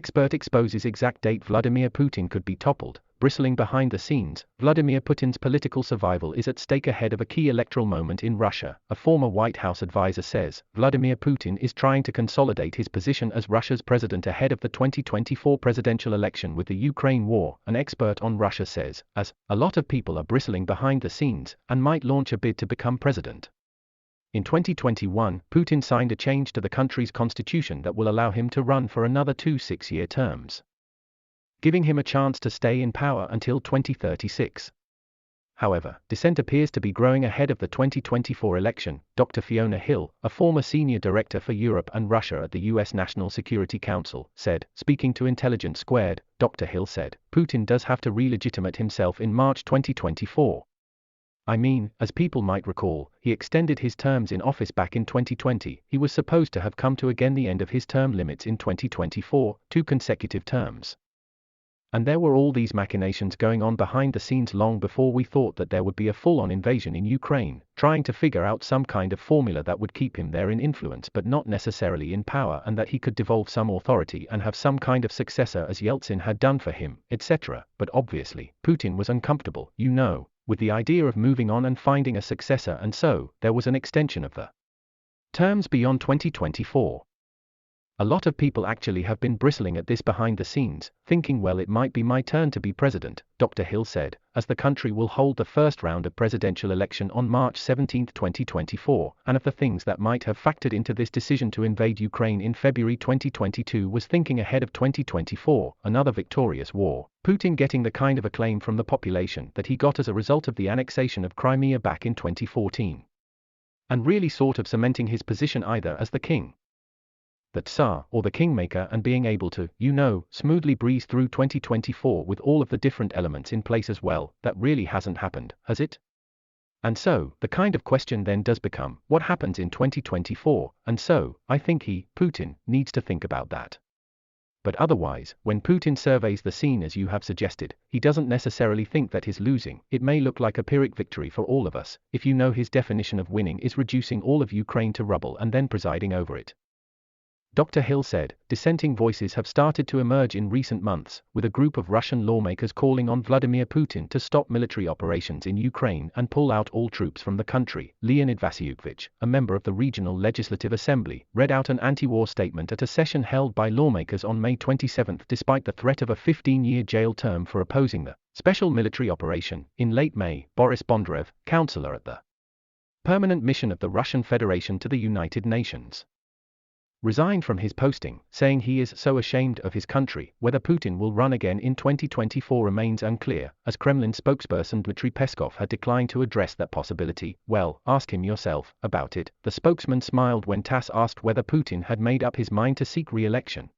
Expert exposes exact date Vladimir Putin could be toppled. Bristling behind the scenes, Vladimir Putin's political survival is at stake ahead of a key electoral moment in Russia. A former White House advisor says Vladimir Putin is trying to consolidate his position as Russia's president ahead of the 2024 presidential election with the Ukraine war. An expert on Russia says, as a lot of people are bristling behind the scenes and might launch a bid to become president. In 2021, Putin signed a change to the country's constitution that will allow him to run for another 2 6-year terms, giving him a chance to stay in power until 2036. However, dissent appears to be growing ahead of the 2024 election. Dr. Fiona Hill, a former senior director for Europe and Russia at the US National Security Council, said, speaking to Intelligence Squared, Dr. Hill said, Putin does have to re-legitimate himself in March 2024. I mean, as people might recall, he extended his terms in office back in 2020. He was supposed to have come to again the end of his term limits in 2024, 2 consecutive terms. And there were all these machinations going on behind the scenes long before we thought that there would be a full-on invasion in Ukraine, trying to figure out some kind of formula that would keep him there in influence but not necessarily in power, and that he could devolve some authority and have some kind of successor as Yeltsin had done for him, etc. But obviously, Putin was uncomfortable, with the idea of moving on and finding a successor, and so there was an extension of the terms beyond 2024. A lot of people actually have been bristling at this behind the scenes, thinking, well, it might be my turn to be president, Dr. Hill said, as the country will hold the first round of presidential election on March 17, 2024, and of the things that might have factored into this decision to invade Ukraine in February 2022 was thinking ahead of 2024, another victorious war, Putin getting the kind of acclaim from the population that he got as a result of the annexation of Crimea back in 2014. And really sort of cementing his position either as the king, the Tsar, or the kingmaker, and being able to, smoothly breeze through 2024 with all of the different elements in place as well. That really hasn't happened, has it? And so, the kind of question then does become, what happens in 2024? And so, I think Putin, needs to think about that. But otherwise, when Putin surveys the scene as you have suggested, he doesn't necessarily think that he's losing. It may look like a Pyrrhic victory for all of us, if his definition of winning is reducing all of Ukraine to rubble and then presiding over it. Dr. Hill said, dissenting voices have started to emerge in recent months, with a group of Russian lawmakers calling on Vladimir Putin to stop military operations in Ukraine and pull out all troops from the country. Leonid Vasyukovich, a member of the Regional Legislative Assembly, read out an anti-war statement at a session held by lawmakers on May 27, despite the threat of a 15-year jail term for opposing the special military operation. In late May, Boris Bondarev, counselor at the Permanent Mission of the Russian Federation to the United Nations, resigned from his posting, saying he is so ashamed of his country. Whether Putin will run again in 2024 remains unclear, as Kremlin spokesperson Dmitry Peskov had declined to address that possibility. Well, ask him yourself about it. The spokesman smiled when TASS asked whether Putin had made up his mind to seek re-election.